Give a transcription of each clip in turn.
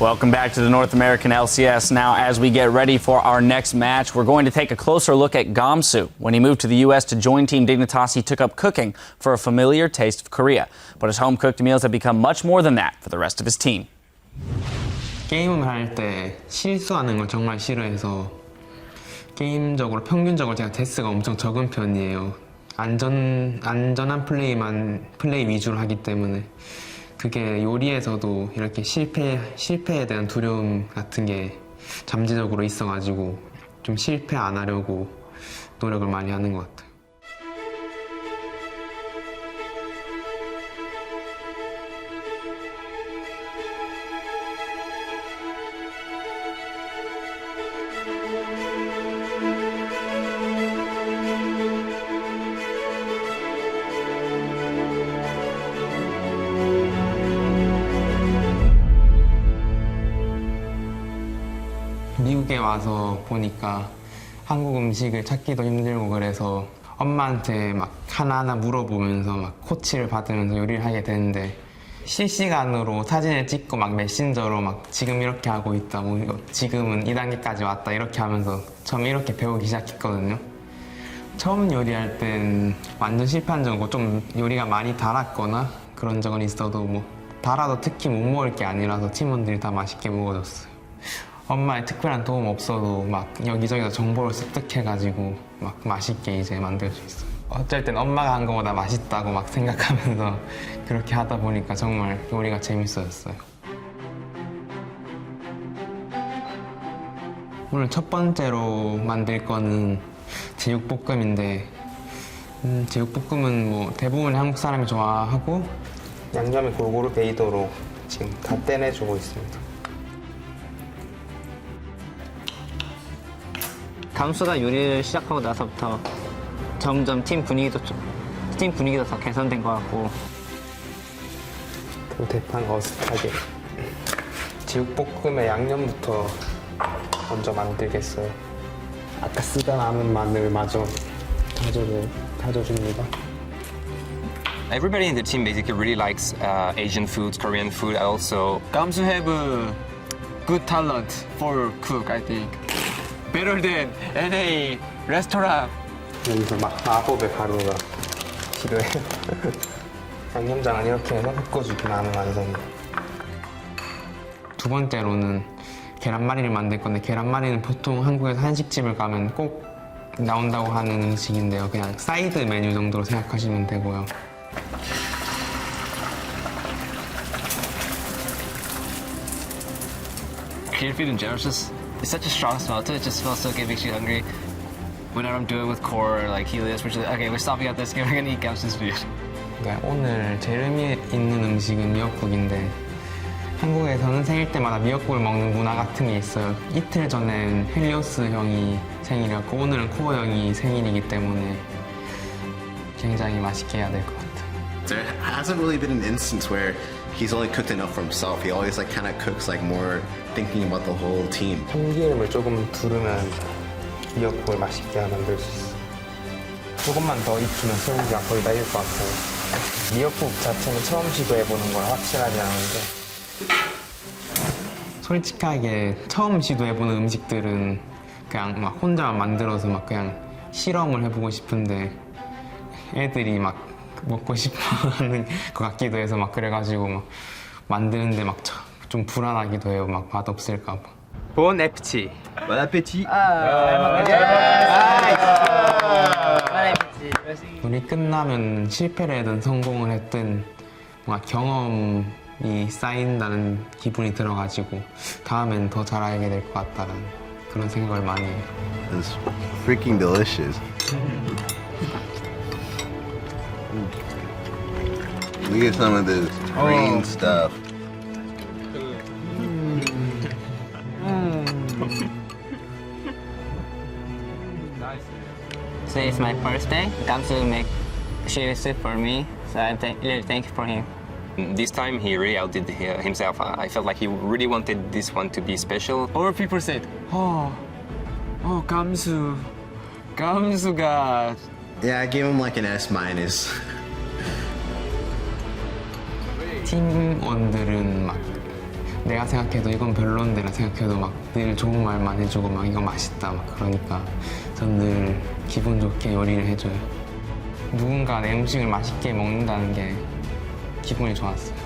Welcome back to the North American LCS. Now, as we get ready for our next match, we're going to take a closer look at Gamsu. When he moved to the U.S. to join Team Dignitas, he took up cooking for a familiar taste of Korea. But his home-cooked meals have become much more than that for the rest of his team. 게임을 할 때 실수하는 걸 정말 싫어해서 게임적으로 평균적으로 제가 데스가 엄청 적은 편이에요. 안전한 플레이 위주로 하기 때문에 그게 요리에서도 이렇게 실패에 대한 두려움 같은 게 잠재적으로 있어가지고 좀 실패 안 하려고 노력을 많이 하는 것 같아요. 미국에 와서 보니까 한국 음식을 찾기도 힘들고 그래서 엄마한테 막 하나하나 물어보면서 막 코치를 받으면서 요리를 하게 되는데 실시간으로 사진을 찍고 막 메신저로 막 지금 이렇게 하고 있다, 뭐 지금은 이 단계까지 왔다 이렇게 하면서 처음 이렇게 배우기 시작했거든요. 처음 요리할 땐 완전 실패한 적은 없고 좀 요리가 많이 달았거나 그런 적은 있어도 뭐 달아도 특히 못 먹을 게 아니라서 팀원들이 다 맛있게 먹어줬어요. 엄마의 특별한 도움 없어도 막 여기저기서 정보를 습득해가지고 막 맛있게 이제 만들 수 있어요. 어쩔 땐 엄마가 한 거보다 맛있다고 막 생각하면서 그렇게 하다 보니까 정말 요리가 재밌어졌어요. 오늘 첫 번째로 만들 거는 제육볶음인데 제육볶음은 뭐 대부분 한국 사람이 좋아하고 양념이 골고루 배이도록 지금 다 떼내주고 있습니다. 감수가 요리를 시작하고 나서부터 점점 팀 분위기도 더 개선된 것 같고. 대판 어슷하게 제육볶음의 양념부터 먼저 만들겠어요. 아까 쓰다 남은 마늘 마저 다져줍니다. Everybody in the team basically really likes Asian foods, Korean food. Also, Gamsu have a good talent for cook, I think. Better than NA restaurant. 여기서 막 마법의 가루가 필요해요. 양념장은 이렇게 해서 섞어주기만 하면 완성이에요. 두 번째로는 계란말이를 만들 건데 계란말이는 보통 한국에서 한식집을 가면 꼭 나온다고 하는 음식인데요. 그냥 사이드 메뉴 정도로 생각하시면 되고요. Can you feel in Genesis? It's such a strong smell to it. It just smells so good, makes you hungry. Whenever I'm doing with Core or like Helios, we're just like, okay, we're stopping at this. We're gonna eat Gamsu's food. 네, 오늘 제일 의미 있는 음식은 미역국인데 한국에서는 생일 때마다 미역국을 먹는 문화 같은 게 있어요. 이틀 전엔 헬리오스 형이 생일이었고 오늘은 코어 형이 생일이기 때문에 굉장히 맛있게 해야 될 것 같아요. There hasn't really been an instance where he's only cooked enough for himself. He always like kind of cooks like more thinking about the whole team. 참기름을 조금 두르면 미역국을 맛있게 만들 수 있어요. 조금만 더 익히면 소고기가 거의 다 익을 것 같아요. 미역국 자체는 처음 시도해보는 걸 확실하지 않은데 솔직하게 처음 시도해보는 음식들은 그냥 막 혼자만 만들어서 막 그냥 실험을 해보고 싶은데 애들이 막 먹고 싶어 하는 것 같기도 해서 막 그래가지고 막 만드는데 막 좀 불안하기도 해요. 막 맛없을까 봐. Bon appétit. Bon appétit. 우리 끝나면 실패를 하든 성공을 했든 뭔가 경험이 쌓인다는 기분이 들어가지고 다음엔 더 잘하게 될 것 같다는 그런 생각을 많이 해요. It's freaking delicious. Look at some of this green stuff. Today is my first day. Gamsu make chili soup for me, so I'm really thankful for him. this time he really outdid himself. I felt like he really wanted this one to be special. Other people said, Gamsu가. Yeah, I gave him like an S minus. 팀원들은 막 내가 생각해도 이건 별론데라 생각해도 막 늘 좋은 말만 해주고 막 이거 맛있다 막 그러니까 전 늘 기분 좋게 요리를 해줘요. 누군가 내 음식을 맛있게 먹는다는 게 기분이 좋았어요.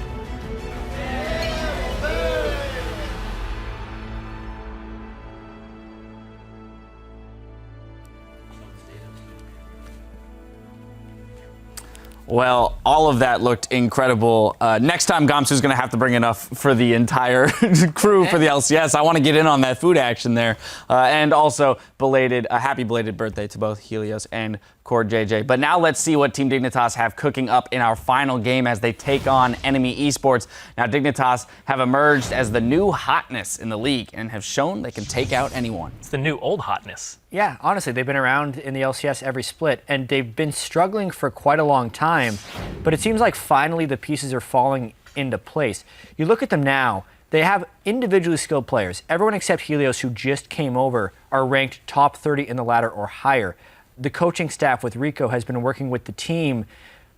Well, all of that looked incredible. Next time, Gamsu's going to have to bring enough for the entire crew for the LCS. I want to get in on that food action there. And also, happy belated birthday to both Helios and Cord JJ. But now let's see what Team Dignitas have cooking up in our final game as they take on NME Esports. Now, Dignitas have emerged as the new hotness in the league and have shown they can take out anyone. It's the new old hotness. Yeah, honestly, they've been around in the LCS every split, and they've been struggling for quite a long time, but it seems like finally the pieces are falling into place. You look at them now, they have individually skilled players. Everyone except Helios, who just came over, are ranked top 30 in the ladder or higher. The coaching staff with Rico has been working with the team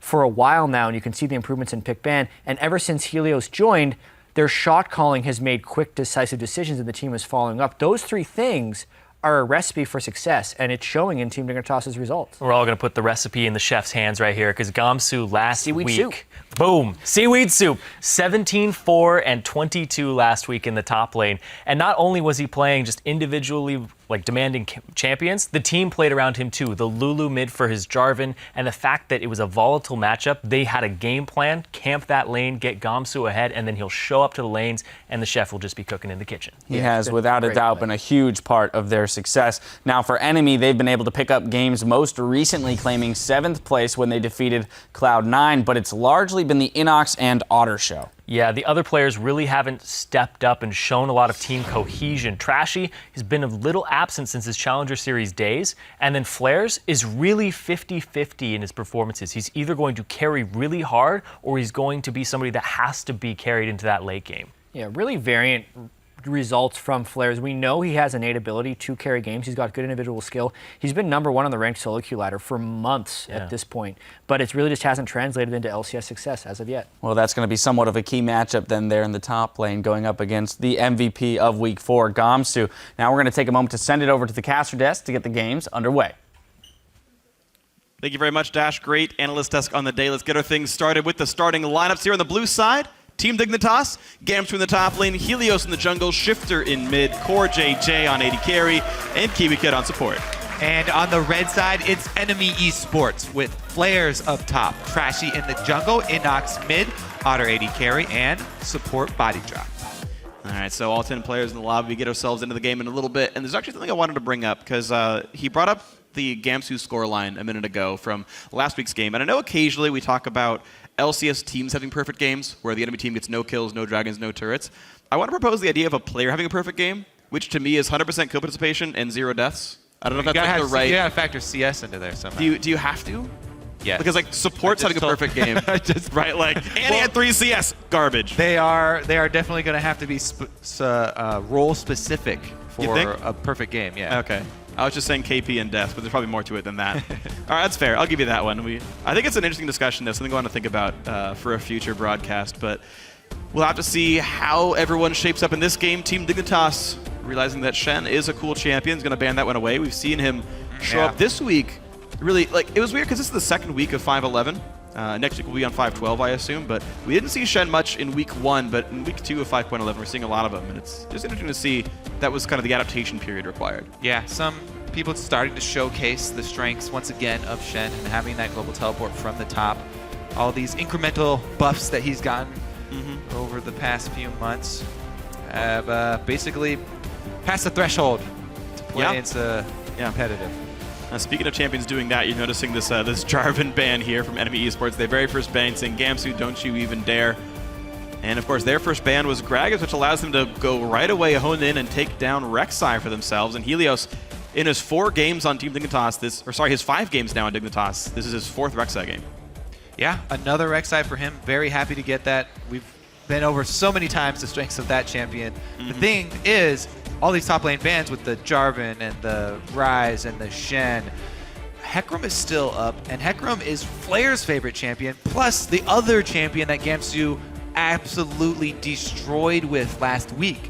for a while now, and you can see the improvements in pick ban, and ever since Helios joined, their shot calling has made quick, decisive decisions, and the team is following up. Those three things are a recipe for success, and it's showing in Team Dignitas' results. We're all going to put the recipe in the chef's hands right here because Gamsu last Seaweed week. soup. Boom. Seaweed soup. 17-4 and 22 last week in the top lane. And not only was he playing just individually demanding champions, the team played around him too. The Lulu mid for his Jarvan, and the fact that it was a volatile matchup, they had a game plan, camp that lane, get Gamsu ahead, and then he'll show up to the lanes and the chef will just be cooking in the kitchen. He has, without a doubt, been a huge part of their success. Now, for NME, they've been able to pick up games, most recently claiming 7th place when they defeated Cloud9, but it's largely been the Inox and Otter show. Yeah, the other players really haven't stepped up and shown a lot of team cohesion. Trashy has been a little absent since his Challenger Series days, and then Flares is really 50-50 in his performances. He's either going to carry really hard or he's going to be somebody that has to be carried into that late game. Yeah, really variant results from Flares. We know he has innate ability to carry games. He's got good individual skill. He's been #1 on the ranked solo queue ladder for months at this point, but it really just hasn't translated into LCS success as of yet. Well, that's going to be somewhat of a key matchup then there in the top lane going up against the MVP of Week 4, Gamsu. Now we're going to take a moment to send it over to the caster desk to get the games underway. Thank you very much, Dash. Great analyst desk on the day. Let's get our things started with the starting lineups here on the blue side. Team Dignitas, Gamsu in the top lane, Helios in the jungle, Shifter in mid, Core JJ on AD carry, and Kiwi Kid on support. And on the red side, it's NME Esports with Flares up top, Trashy in the jungle, Inox mid, Otter AD carry, and support body drop. All right, so all 10 players in the lobby. We get ourselves into the game in a little bit, and there's actually something I wanted to bring up because he brought up the Gamsu scoreline a minute ago from last week's game, and I know occasionally we talk about LCS teams having perfect games where the enemy team gets no kills, no dragons, no turrets. I want to propose the idea of a player having a perfect game, which to me is 100% kill participation and 0 deaths. I don't know if that's like the right... You gotta factor CS into there somehow. Do you have to? Yeah. Because like support's having a perfect game, right? Like, and he had 3 CS, garbage. They are definitely gonna have to be role specific for a perfect game. Yeah. Okay. I was just saying KP and death, but there's probably more to it than that. All right, that's fair. I'll give you that one. I think it's an interesting discussion. That's something I want to think about for a future broadcast, but we'll have to see how everyone shapes up in this game. Team Dignitas, realizing that Shen is a cool champion, is going to ban that one away. We've seen him show up this week. Really, like, it was weird because this is the second week of 5.11. Next week will be on 5.12, I assume, but we didn't see Shen much in week 1, but in week 2 of 5.11, we're seeing a lot of them, and it's just interesting to see that was kind of the adaptation period required. Yeah, some people starting to showcase the strengths once again of Shen and having that global teleport from the top. All these incremental buffs that he's gotten over the past few months have basically passed the threshold to play into competitive. Speaking of champions doing that, you're noticing this this Jarvan ban here from NME Esports. Their very first ban saying, Gamsu, don't you even dare. And of course, their first ban was Gragas, which allows them to go right away, hone in, and take down Rek'Sai for themselves. And Helios, in his 4 games on Team Dignitas, his 5 games now on Dignitas, this is his 4th Rek'Sai game. Yeah, another Rek'Sai for him. Very happy to get that. We've been over so many times the strengths of that champion. The thing is, all these top lane bans with the Jarvan and the Ryze and the Shen, Hecarim is still up, and Hecarim is Flair's favorite champion, plus the other champion that Gamsu absolutely destroyed with last week.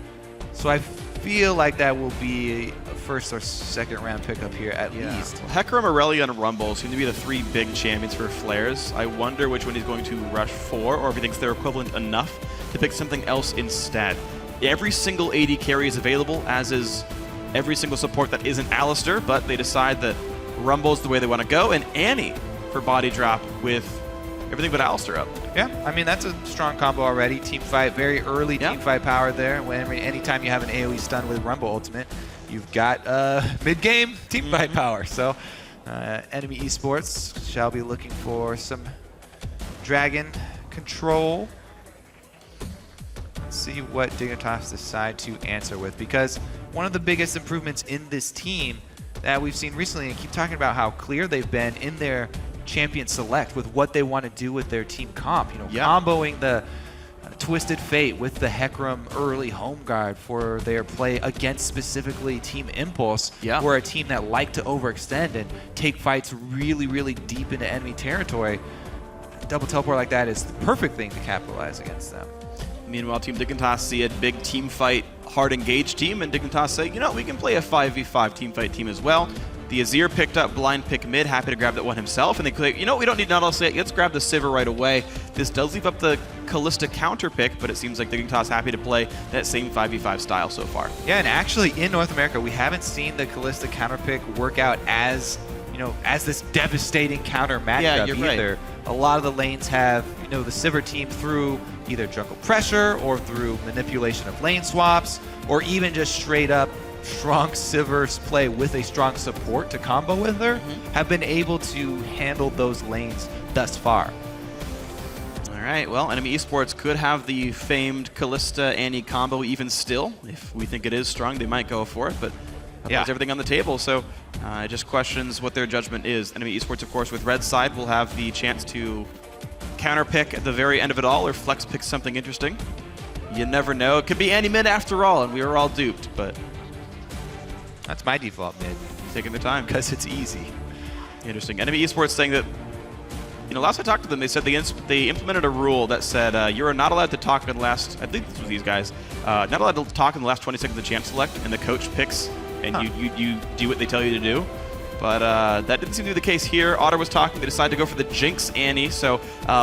So I feel like that will be a first or second round pickup here at least. Hecker, Morelli, and Rumble seem to be the 3 big champions for FLICKR. I wonder which one he's going to rush for, or if he thinks they're equivalent enough to pick something else instead. Every single AD carry is available, as is every single support that isn't Alistair, but they decide that Rumble's the way they want to go, and Annie for body drop with everything but Alistair up. Yeah, I mean, that's a strong combo already. Team fight, very early team fight power there. Anytime you have an AoE stun with Rumble ultimate, you've got mid-game team fight power. So NME Esports shall be looking for some dragon control. Let's see what Dignitas decide to answer with, because one of the biggest improvements in this team that we've seen recently, and keep talking about how clear they've been in their champion select with what they want to do with their team comp. You know, comboing the Twisted Fate with the Hecarim early home guard for their play against specifically Team Impulse, who are a team that like to overextend and take fights really, really deep into enemy territory. Double teleport like that is the perfect thing to capitalize against them. Meanwhile, Team Dignitas see a big team fight, hard engaged team, and Dignitas say, you know, we can play a 5v5 team fight team as well. The Azir picked up blind pick mid, happy to grab that one himself, and they click, you know, we don't need not LCS, let's grab the Sivir right away. This does leave up the Kalista counter pick, but it seems like Dignitas happy to play that same 5v5 style so far. Yeah, and actually in North America, we haven't seen the Kalista counter pick work out as, you know, as this devastating counter matchup either. Right. A lot of the lanes have, you know, the Sivir team through either jungle pressure or through manipulation of lane swaps, or even just straight up strong Sivir's play with a strong support to combo with her, have been able to handle those lanes thus far. All right, well, NME Esports could have the famed Kalista Annie combo even still. If we think it is strong, they might go for it, but there's everything on the table, so it just questions what their judgment is. NME Esports, of course, with red side will have the chance to counter pick at the very end of it all, or flex pick something interesting. You never know. It could be Annie mid after all, and we were all duped, but that's my default mid. Taking their time. Because it's easy. Interesting. NME Esports saying that, you know, last I talked to them, they said they implemented a rule that said you're not allowed to talk in the last, I think this was these guys, not allowed to talk in the last 20 seconds of the champ select, and the coach picks, and you do what they tell you to do. But that didn't seem to be the case here. Otter was talking. They decided to go for the Jinx Annie. So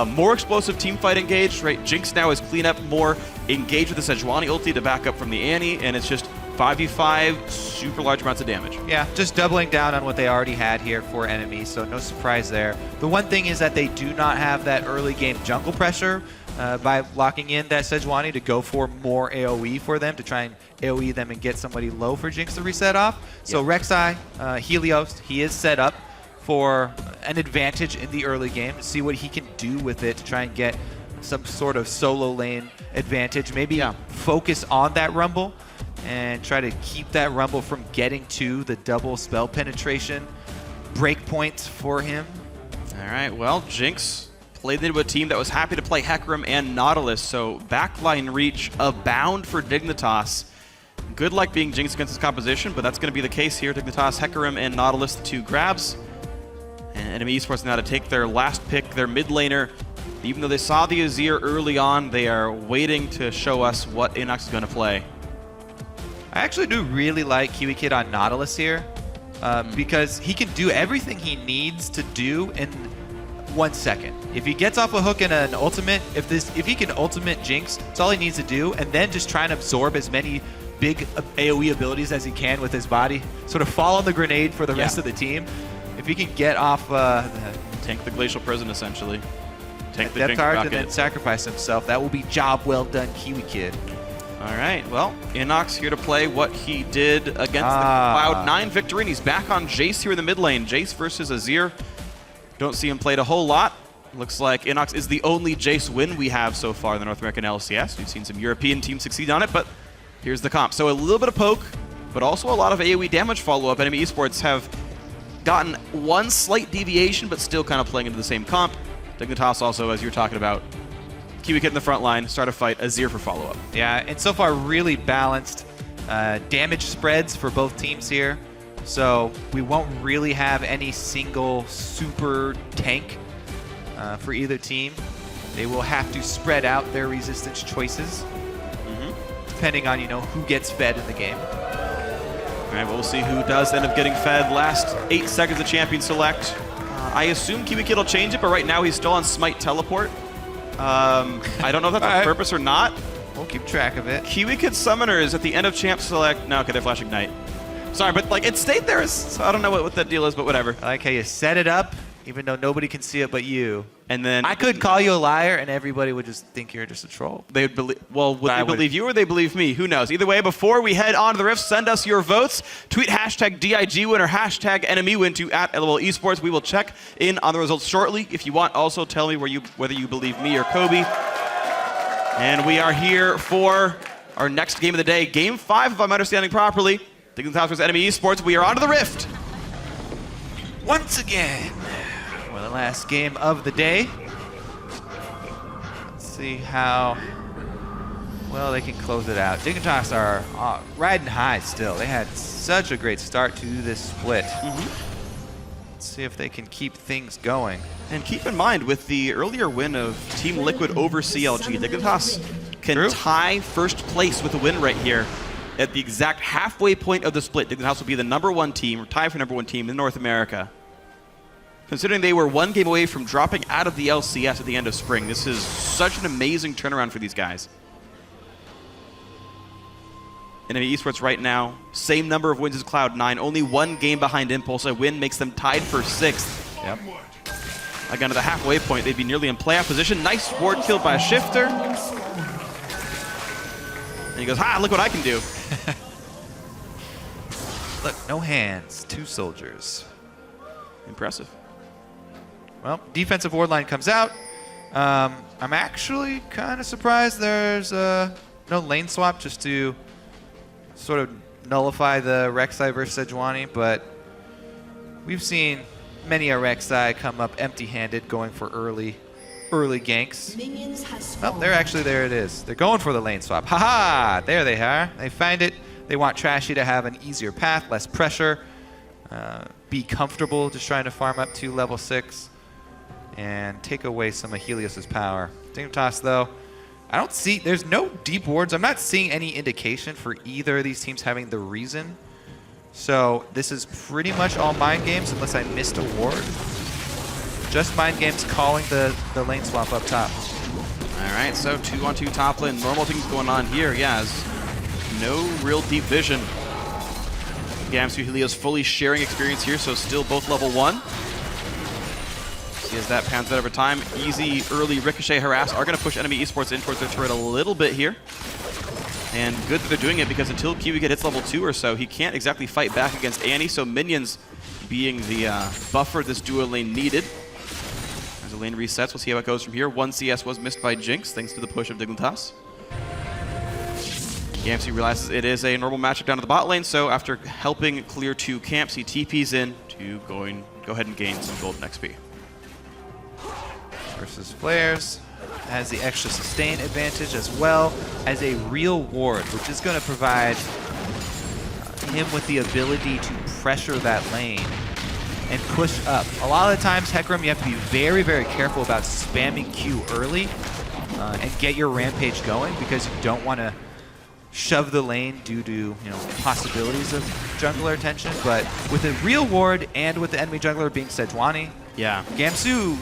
more explosive team fight engaged, right? Jinx now is clean up, more engaged with the Sejuani ulti to back up from the Annie, and it's just 5v5, super large amounts of damage. Yeah, just doubling down on what they already had here for enemies, so no surprise there. The one thing is that they do not have that early game jungle pressure by locking in that Sejuani to go for more AoE for them, to try and AoE them and get somebody low for Jinx to reset off. So Rek'Sai, Helios, he is set up for an advantage in the early game, to see what he can do with it to try and get some sort of solo lane advantage. Maybe focus on that Rumble and try to keep that Rumble from getting to the double spell penetration breakpoints for him. All right, well, Jinx played into a team that was happy to play Hecarim and Nautilus, so backline reach abound for Dignitas. Good luck being Jinx against this composition, but that's going to be the case here. Dignitas, Hecarim, and Nautilus, the 2 grabs. And NME Esports now to take their last pick, their mid laner. Even though they saw the Azir early on, they are waiting to show us what Inox is going to play. I actually do really like Kiwi Kid on Nautilus here, because he can do everything he needs to do in 1 second. If he gets off a hook in an ultimate, if he can ultimate Jinx, that's all he needs to do, and then just try and absorb as many big AoE abilities as he can with his body, sort of fall on the grenade for the rest of the team. If he can get off tank the Glacial Prison, essentially. Tank the Depth Jinx Charge rocket. and then sacrifice himself. That will be job well done, Kiwi Kid. All right, well, Inox here to play what he did against the Cloud9 victory, and he's back on Jace here in the mid lane. Jace versus Azir. Don't see him played a whole lot. Looks like Inox is the only Jace win we have so far in the North American LCS. We've seen some European teams succeed on it, but here's the comp. So a little bit of poke, but also a lot of AoE damage follow-up. NME Esports have gotten one slight deviation, but still kind of playing into the same comp. Dignitas also, as you were talking about, Kiwi Kid in the front line, start a fight, Azir for follow-up. Yeah, and so far really balanced damage spreads for both teams here. So we won't really have any single super tank for either team. They will have to spread out their resistance choices, depending on, who gets fed in the game. All right, we'll see who does end up getting fed. Last 8 seconds of champion select. I assume KiwiKid will change it, but right now he's still on Smite Teleport. I don't know if that's on purpose or not. We'll keep track of it. KiwiKid Summoner is at the end of champ select. No, okay, they're Flash Ignite. Sorry, but like it stayed there, so I don't know what that deal is, but whatever. I like how you set it up, even though nobody can see it but you. And then I could call you a liar, and everybody would just think you're just a troll. They would believe. Well, would they believe you or they believe me? Who knows? Either way, before we head on to the Rift, send us your votes. Tweet hashtag DIG win or hashtag NME win to @LOL Esports. We will check in on the results shortly. If you want, also tell me whether you believe me or Kobe. And we are here for our next game of the day, Game 5, if I'm understanding properly. Dignitas vs NME Esports. We are on to the Rift. Once again, for the last game of the day. Let's see how well they can close it out. Dignitas are riding high still. They had such a great start to this split. Let's see if they can keep things going. And keep in mind, with the earlier win of Team Liquid over CLG, Dignitas can tie first place with a win right here. At the exact halfway point of the split, Dignitas will be the #1 team, or tie for #1 team in North America. Considering they were 1 game away from dropping out of the LCS at the end of spring, this is such an amazing turnaround for these guys. NME Esports right now, same number of wins as Cloud9, only 1 game behind Impulse. A win makes them tied for 6th. Yep. Again, at the halfway point, they'd be nearly in playoff position. Nice ward kill by Shifter. And he goes, ha, look what I can do. Look, no hands, 2 soldiers. Impressive. Well, defensive ward line comes out. I'm actually kind of surprised there's no lane swap just to sort of nullify the Rek'Sai versus Sejuani, but we've seen many a Rek'Sai come up empty-handed going for early ganks. Oh, there it is. They're going for the lane swap. Haha! There they are. They find it. They want Trashy to have an easier path, less pressure, be comfortable just trying to farm up to level 6, and take away some of Helios's power. Dignitas, though, there's no deep wards. I'm not seeing any indication for either of these teams having the reason. So this is pretty much all mind games unless I missed a ward. Just mind games calling the lane swap up top. All right, so 2-on-2 top lane. Normal things going on here. Yeah, no real deep vision. Gamsu Helios fully sharing experience here, so still both level 1. See as that pans out over time. Easy early Ricochet harass are going to push NME Esports in towards their turret a little bit here. And good that they're doing it because until KiwiKid hits level 2 or so, he can't exactly fight back against Annie, so minions being the buffer this duo lane needed. As the lane resets, we'll see how it goes from here. 1 CS was missed by Jinx, thanks to the push of Dignitas. Gamsu realizes it is a normal matchup down to the bot lane, so after helping clear 2 camps, he TPs in to go ahead and gain some golden XP. Versus Flares has the extra sustain advantage as well as a real ward, which is going to provide him with the ability to pressure that lane and push up. A lot of the times, Hecarim, you have to be very, very careful about spamming Q early and get your rampage going because you don't want to shove the lane due to possibilities of jungler attention. But with a real ward and with the enemy jungler being Sejuani, Gamsu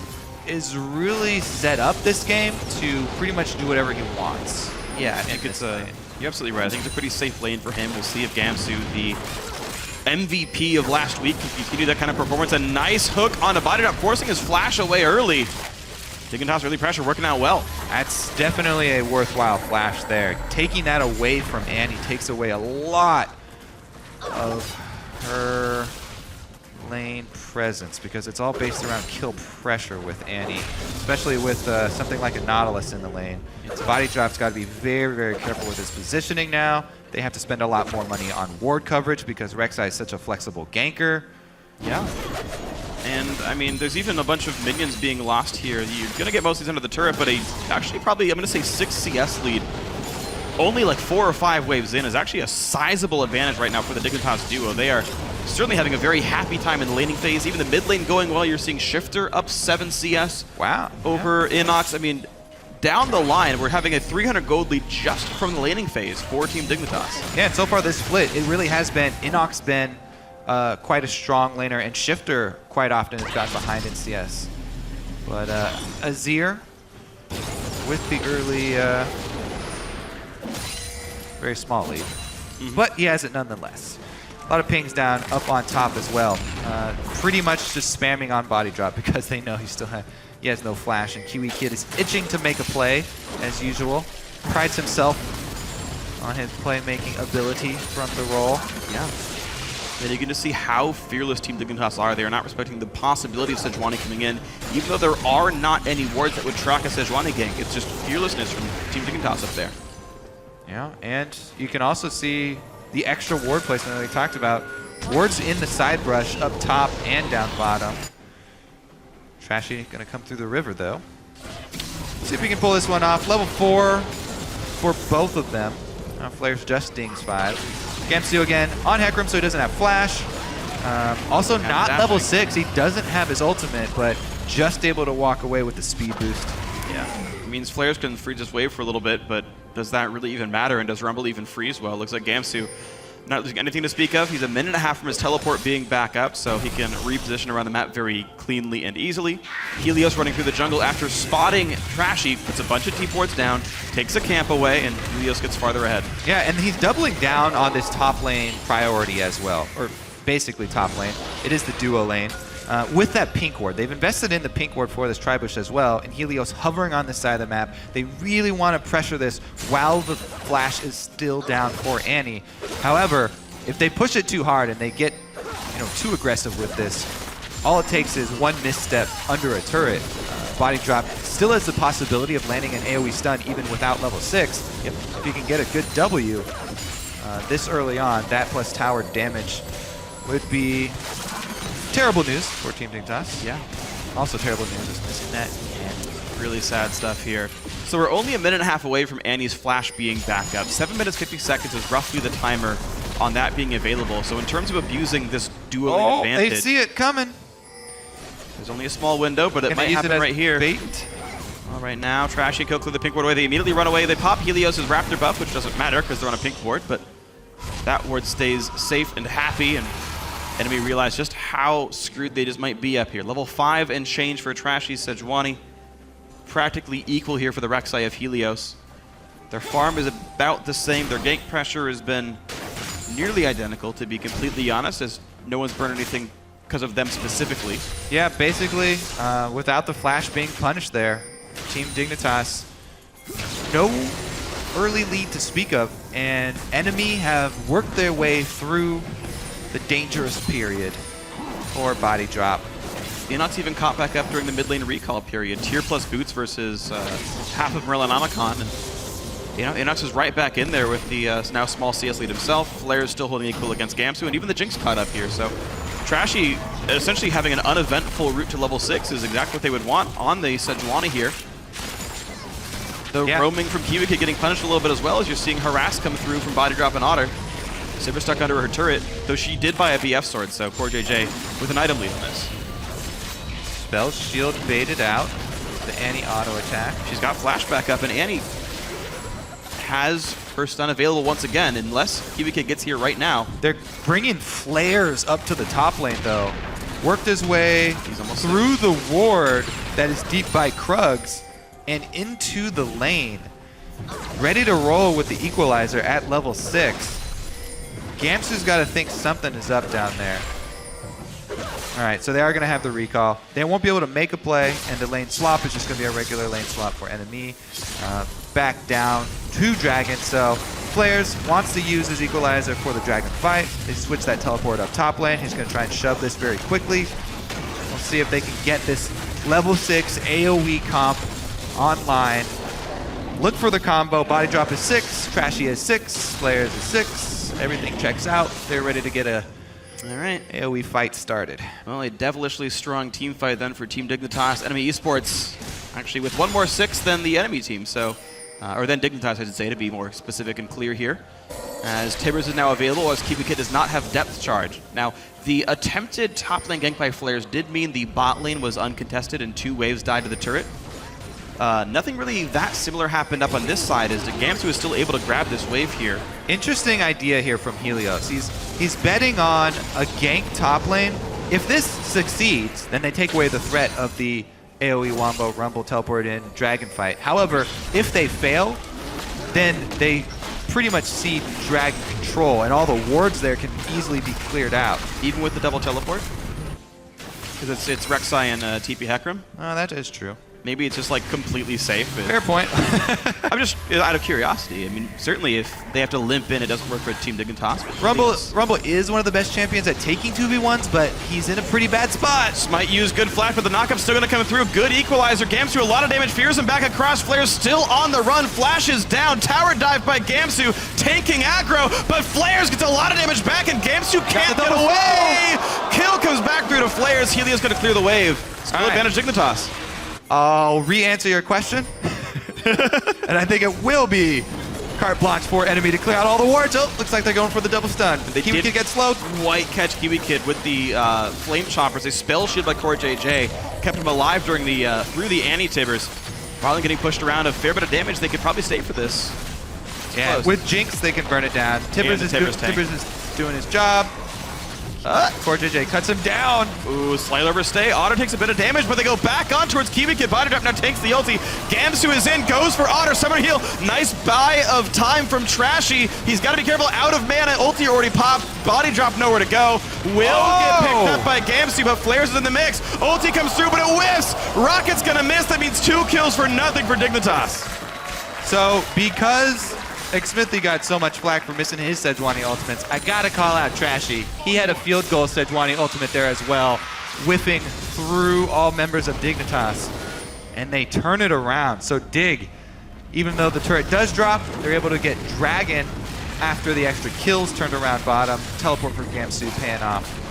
is really set up this game to pretty much do whatever he wants. Yeah, I think it's you're absolutely right. I think it's a pretty safe lane for him. We'll see if Gamsu, the MVP of last week, can continue that kind of performance. A nice hook on a body drop, forcing his flash away early. Dignitas early pressure working out well. That's definitely a worthwhile flash there. Taking that away from Annie takes away a lot of her lane presence because it's all based around kill pressure with Annie, especially with something like a Nautilus in the lane. Body drop's got to be very, very careful with his positioning now. They have to spend a lot more money on ward coverage because Rek'Sai is such a flexible ganker. Yeah. And, I mean, there's even a bunch of minions being lost here. You're going to get most of these under the turret, but actually probably, I'm going to say 6 CS lead. Only like 4 or 5 waves in is actually a sizable advantage right now for the Dignitas duo. They are certainly having a very happy time in the laning phase. Even the mid lane going well. You're seeing Shifter up 7 CS over Inox. I mean, down the line, we're having a 300 gold lead just from the laning phase for Team Dignitas. Yeah, and so far this split, it really has been, Inox been quite a strong laner, and Shifter quite often has got behind in CS. But Azir with the early, very small lead. But he has it nonetheless. A lot of pings down, up on top as well. Pretty much just spamming on body drop because they know he has no flash, and Kiwi Kid is itching to make a play as usual. Prides himself on his playmaking ability from the roll. Yeah. And you can just see how fearless Team Dignitas are. They are not respecting the possibility of Sejuani coming in, even though there are not any wards that would track a Sejuani gank. It's just fearlessness from Team Dignitas up there. Yeah, and you can also see the extra ward placement that we talked about. Wards in the side brush up top and down bottom. Trashy gonna come through the river though. See if we can pull this one off. Level 4 for both of them. Now FLICKR's just dings 5. Gamsu again on Hecarim, so he doesn't have flash. Also not level 6. He doesn't have his ultimate, but just able to walk away with the speed boost. Yeah, it means Flares can freeze his wave for a little bit, but does that really even matter? And does Rumble even freeze well? Looks like Gamsu not losing anything to speak of. He's a minute and a half from his teleport being back up, so he can reposition around the map very cleanly and easily. Helios running through the jungle after spotting Trashy, puts a bunch of T-ports down, takes a camp away, and Helios gets farther ahead. Yeah, and he's doubling down on this top lane priority as well, or basically top lane. It is the duo lane. With that pink ward. They've invested in the pink ward for this Tribush as well, and Helios hovering on this side of the map. They really want to pressure this while the flash is still down for Annie. However, if they push it too hard and they get too aggressive with this, all it takes is one misstep under a turret. Body drop still has the possibility of landing an AoE stun even without level 6. If you can get a good W this early on, that plus tower damage would be terrible news for Team Dignitas. Yeah. Also terrible news is missing that. And really sad stuff here. So we're only a minute and a half away from Annie's flash being back up. 7 minutes 50 seconds is roughly the timer on that being available. So in terms of abusing this dueling advantage, they see it coming. There's only a small window, but it might happen right here. Well, right now, Trashy cook through the pink ward away. They immediately run away. They pop Helios' Raptor buff, which doesn't matter because they're on a pink ward, but that ward stays safe and happy, and Enemy realize just how screwed they just might be up here. Level 5 and change for Trashy Sejuani. Practically equal here for the Rek'Sai of Helios. Their farm is about the same. Their gank pressure has been nearly identical, to be completely honest, as no one's burned anything because of them specifically. Yeah, basically, without the flash being punished there, Team Dignitas, no early lead to speak of, and Enemy have worked their way through the dangerous period for body drop. Inox even caught back up during the mid lane recall period. Tier plus boots versus half of Merlinomicon. And Inox is right back in there with the now small CS lead himself. Flair is still holding equal against Gamsu, and even the Jinx caught up here. So Trashy essentially having an uneventful route to level 6 is exactly what they would want on the Sejuani here. The roaming from Kiwi Kid getting punished a little bit as well, as you're seeing Harass come through from Body Drop and Otter. Sivir stuck under her turret, though she did buy a BF sword, so poor JJ with an item lead on this. Spell shield baited out. The Annie auto attack. She's got flashback up, and Annie has her stun available once again, unless Kiwi Kid gets here right now. They're bringing flares up to the top lane, though. Worked his way through the ward that is deep by Krugs and into the lane. Ready to roll with the equalizer at level 6. Gamsu's got to think something is up down there. All right, so they are going to have the recall. They won't be able to make a play, and the lane swap is just going to be a regular lane swap for NME. Back down to Dragon, so Flares wants to use his equalizer for the Dragon fight. They switch that teleport up top lane. He's going to try and shove this very quickly. We'll see if they can get this level 6 AoE comp online. Look for the combo. Body drop is 6, Trashy is 6, Flares is 6. Everything checks out. They're ready to get a AoE fight started. Well, a devilishly strong team fight then for Team Dignitas. Enemy Esports actually with one more 6 than the enemy team, so or then Dignitas, I should say, to be more specific and clear here. As Tibbers is now available, as Kiwi Kid does not have depth charge. Now, the attempted top lane gank by Flares did mean the bot lane was uncontested and 2 waves died to the turret. Nothing really that similar happened up on this side, as Gamsu is still able to grab this wave here. Interesting idea here from Helios. He's betting on a gank top lane. If this succeeds, then they take away the threat of the AoE Wombo, Rumble, Teleport in, Dragon Fight. However, if they fail, then they pretty much cede Dragon control, and all the wards there can easily be cleared out. Even with the double teleport? Because it's Rek'Sai and TP Hecarim? Oh, that is true. Maybe it's just like completely safe. Fair point. I'm just out of curiosity. I mean, certainly if they have to limp in, it doesn't work for Team Dignitas. Rumble is one of the best champions at taking 2v1s, but he's in a pretty bad spot. Might use good flash, but the knockup's still going to come through. Good equalizer. Gamsu, a lot of damage. Fears him back across. Flair's still on the run. Flash is down. Tower dive by Gamsu, taking aggro, but Flares gets a lot of damage back, and Gamsu can't get away. Kill comes back through to Flares. Helios going to clear the wave. Still advantage Dignitas. I'll re-answer your question. And I think it will be carte blanche for NME to clear out all the wards. Oh, looks like they're going for the double stun. Kiwi Kid gets slowed. White catch Kiwi Kid with the Flame Choppers. A spell shield by Core JJ. Kept him alive during the through the anti-Tibbers. Probably getting pushed around a fair bit of damage. They could probably stay for this. Yeah, close. with Jinx, they can burn it down. Tibbers is doing his job. Core JJ cuts him down. Ooh, slide over stay. Otter takes a bit of damage, but they go back on towards Kiwi Kid. Body drop now takes the ulti. Gamsu is in, goes for Otter. Summer heal. Nice buy of time from Trashy. He's got to be careful. Out of mana. Ulti already popped. Body drop nowhere to go. Will get picked up by Gamsu, but Flares is in the mix. Ulti comes through, but it whiffs. Rocket's gonna miss. That means 2 kills for nothing for Dignitas. So because Xsmithy got so much flack for missing his Sejuani ultimates, I gotta call out Trashy. He had a field goal Sejuani ultimate there as well, whiffing through all members of Dignitas. And they turn it around. So Dig, even though the turret does drop, they're able to get Dragon after the extra kills turned around bottom. Teleport for Gamsu paying off.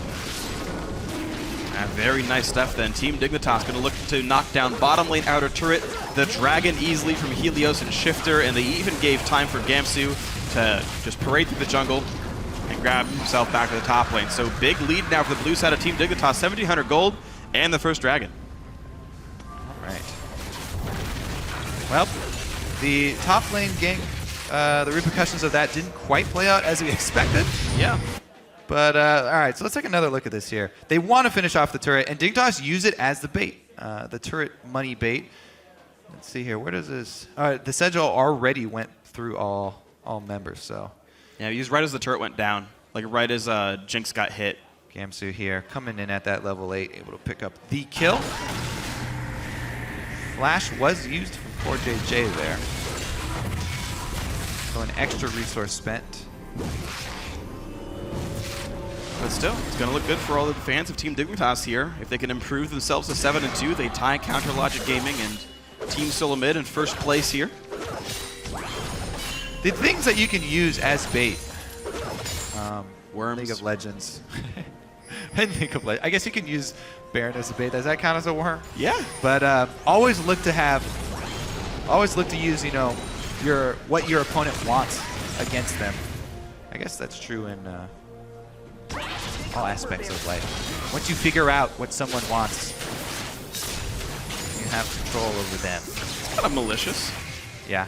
Very nice stuff then. Team Dignitas going to look to knock down bottom lane outer turret. The Dragon easily from Helios and Shifter, and they even gave time for Gamsu to just parade through the jungle and grab himself back to the top lane. So big lead now for the blue side of Team Dignitas, 1,700 gold and the first Dragon. All right. Well, the top lane gank, the repercussions of that didn't quite play out as we expected. Yeah. But, all right, so let's take another look at this here. They want to finish off the turret, and Dignitas use it as the bait, the turret money bait. Let's see here. Where does this... All right, the Sedgel already went through all members, so... Yeah, he used right as the turret went down, like right as Jinx got hit. Gamsu here, coming in at that level 8, able to pick up the kill. Flash was used from Core JJ there. So an extra resource spent. But still, it's going to look good for all the fans of Team Dignitas here. If they can improve themselves to 7-2, they tie Counter Logic Gaming and Team Solomid in first place here. The things that you can use as bait. Worms. League of Legends. And League of Legends. I guess you can use Baron as a bait. Does that count as a worm? Yeah. But always look to use, you know, what your opponent wants against them. I guess that's true in all aspects of life. Once you figure out what someone wants, you have control over them. It's kind of malicious. Yeah.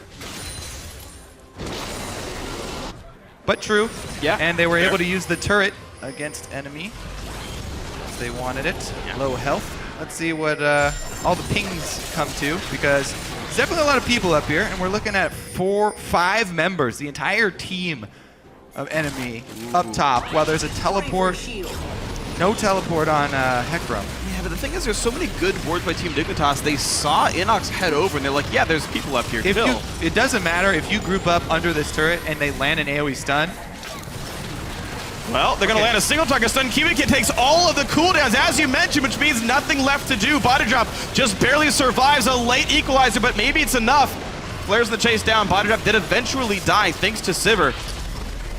But true. Yeah. And they were able to use the turret against NME as they wanted it. Yeah. Low health. Let's see what all the pings come to, because there's definitely a lot of people up here, and we're looking at 5 members, the entire team of NME up top, while there's a teleport. No teleport on Hecarim. Yeah, but the thing is, there's so many good wards by Team Dignitas. They saw Inox head over, and they're like, yeah, there's people up here. It doesn't matter if you group up under this turret and they land an AoE stun. Well, they're going to land a single target stun. Kiwi Kid takes all of the cooldowns, as you mentioned, which means nothing left to do. Body drop just barely survives a late equalizer, but maybe it's enough. Flares the chase down. Body drop did eventually die, thanks to Sivir.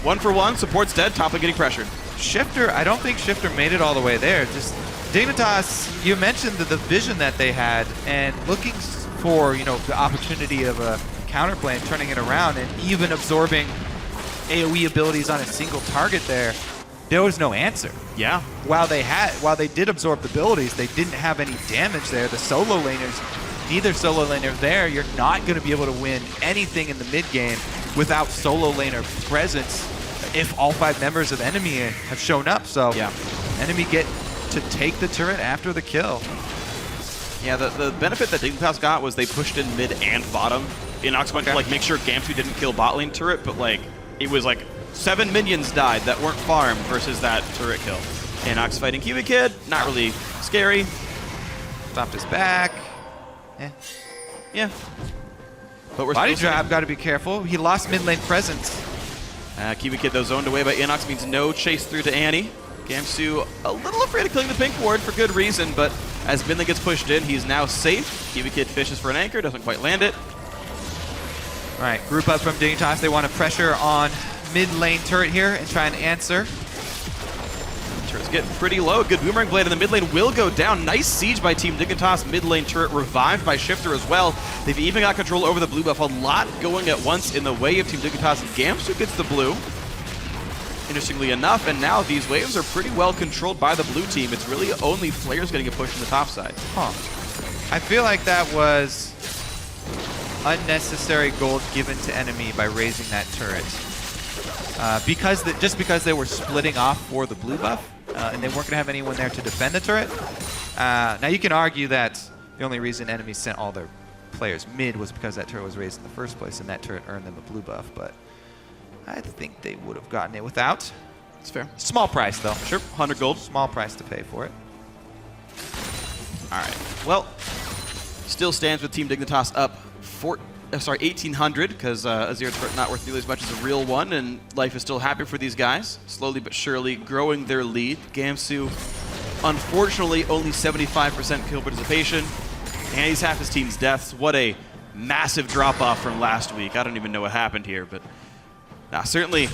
1-for-1, support's dead, top lane getting pressured. Shifter, I don't think Shifter made it all the way there. Just Dignitas, you mentioned the vision that they had, and looking for, you know, the opportunity of a counterplay and turning it around, and even absorbing AoE abilities on a single target there was no answer. Yeah. While they did absorb the abilities, they didn't have any damage there. The solo laners neither solo laner there, you're not going to be able to win anything in the mid game without solo laner presence if all 5 members of NME have shown up. So Yeah. NME get to take the turret after the kill. Yeah, the benefit that Dignitas got was they pushed in mid and bottom. Inox went to like make sure Gamsu didn't kill bot lane turret, but like it was like 7 minions died that weren't farmed versus that turret kill. Inox fighting Kiwi Kid, not really scary. Stopped his back. Yeah. But we're Body still drop, got to be careful. He lost mid lane presence. Kiwi Kid though zoned away by Inox means no chase through to Annie. Gamsu a little afraid of killing the pink ward for good reason, but as Midland gets pushed in, he's now safe. Kiwi Kid fishes for an anchor, doesn't quite land it. All right, group up from Dignitas. They want to pressure on mid lane turret here and try and answer. Turret's getting pretty low. Good boomerang blade in the mid lane will go down. Nice siege by Team Dignitas. Mid lane turret revived by Shifter as well. They've even got control over the blue buff. A lot going at once in the way of Team Dignitas. Gamsu gets the blue. Interestingly enough, and now these waves are pretty well controlled by the blue team. It's really only Flayers getting a push in the top side. Huh. I feel like that was unnecessary gold given to NME by raising that turret. Just because they were splitting off for the blue buff, and they weren't going to have anyone there to defend the turret. Now you can argue that the only reason NME sent all their players mid was because that turret was raised in the first place, and that turret earned them a blue buff, but I think they would have gotten it without. It's fair. Small price, though. Sure, 100 gold. Small price to pay for it. All right. Well, still stands with Team Dignitas up 1,800 because Azir's not worth nearly as much as a real one, and life is still happy for these guys. Slowly but surely growing their lead. Gamsu, unfortunately, only 75% kill participation, and he's half his team's deaths. What a massive drop-off from last week. I don't even know what happened here, but certainly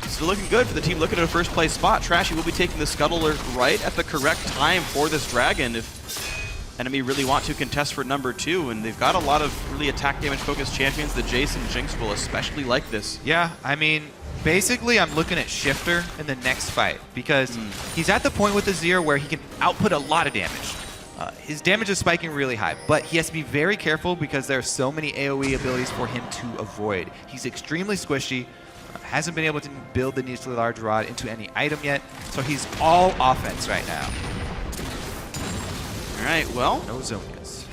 still looking good for the team looking at a first-place spot. Trashy will be taking the Scuttler right at the correct time for this Dragon if NME really want to contest for number 2, and they've got a lot of really attack damage-focused champions. The Jason Jinx will especially like this. Yeah, I mean, basically I'm looking at Shifter in the next fight because he's at the point with Azir where he can output a lot of damage. His damage is spiking really high, but he has to be very careful because there are so many AoE abilities for him to avoid. He's extremely squishy, hasn't been able to build the needlessly large rod into any item yet, so he's all offense right now. All right, well, no Zonias.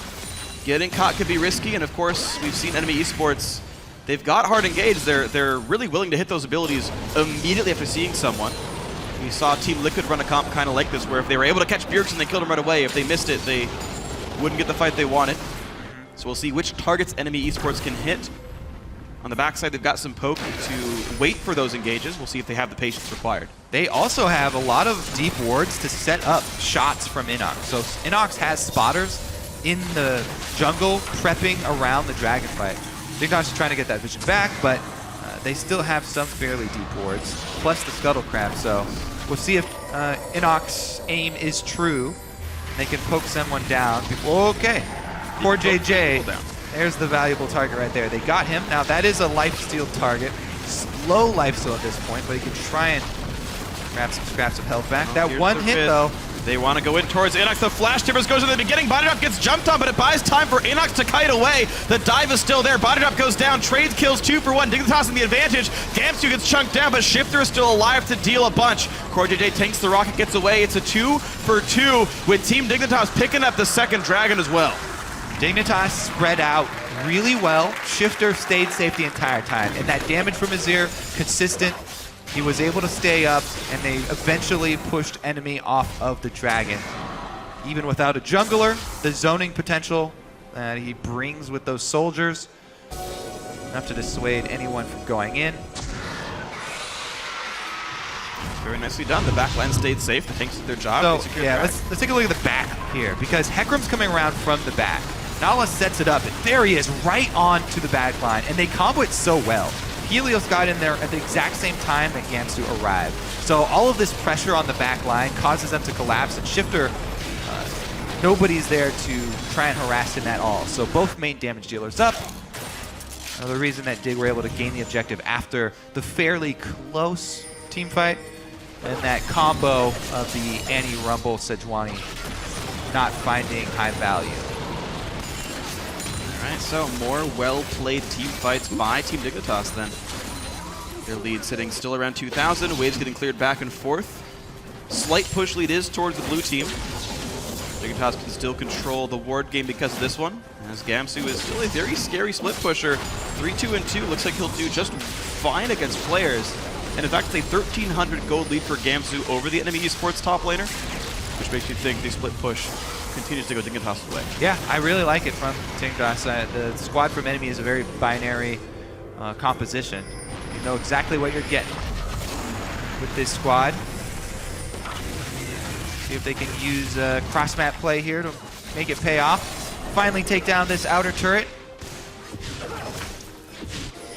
Getting caught could be risky, and of course, we've seen NME Esports. They've got hard engaged. They're really willing to hit those abilities immediately after seeing someone. We saw Team Liquid run a comp kind of like this, where if they were able to catch Bjergsen, they killed him right away. If they missed it, they wouldn't get the fight they wanted. So we'll see which targets NME Esports can hit. On the backside, they've got some poke to wait for those engages. We'll see if they have the patience required. They also have a lot of deep wards to set up shots from Inox. So Inox has spotters in the jungle prepping around the dragon fight. Dignitas is trying to get that vision back, but they still have some fairly deep wards, plus the Scuttle Crab. So we'll see if Inox's aim is true. They can poke someone down. Okay, Core JJ. There's the valuable target right there. They got him. Now that is a lifesteal target. Low lifesteal at this point, but he can try and grab some scraps of health back. That one hit though. They want to go in towards Inox. The flash timbers goes in the beginning. Body drop gets jumped on, but it buys time for Inox to kite away. The dive is still there. Body drop goes down. Trades kills 2 for 1. Dignitas in the advantage. Gamsu gets chunked down, but Shifter is still alive to deal a bunch. Core JJ tanks the rocket, gets away. It's a 2 for 2 with Team Dignitas picking up the second Dragon as well. Dignitas spread out really well. Shifter stayed safe the entire time, and that damage from Azir, consistent. He was able to stay up, and they eventually pushed NME off of the Dragon. Even without a jungler, the zoning potential that he brings with those soldiers, enough to dissuade anyone from going in. Very nicely done. The backline stayed safe. The tanks did their job. So, yeah, let's take a look at the back here, because Hekrum's coming around from the back. Nala sets it up, and there he is, right on to the back line, and they combo it so well. Helios got in there at the exact same time that Gamsu arrived. So all of this pressure on the back line causes them to collapse, and Shifter, nobody's there to try and harass him at all. So both main damage dealers up. Another reason that Dig were able to gain the objective after the fairly close team fight, and that combo of the Annie Rumble Sejuani not finding high value. Alright, so more well-played team fights by Team Dignitas then. Their lead sitting still around 2,000. Waves getting cleared back and forth. Slight push lead is towards the blue team. Dignitas can still control the ward game because of this one, as Gamsu is still a very scary split pusher. 3-2-2, looks like he'll do just fine against players. And in fact, it's a 1,300 gold lead for Gamsu over the NME Esports top laner, which makes you think the split push continues to go Dignitas' way. Yeah, I really like it from Dignitas. The squad from Enemy is a very binary composition. You know exactly what you're getting with this squad. See if they can use cross-map play here to make it pay off. Finally take down this outer turret.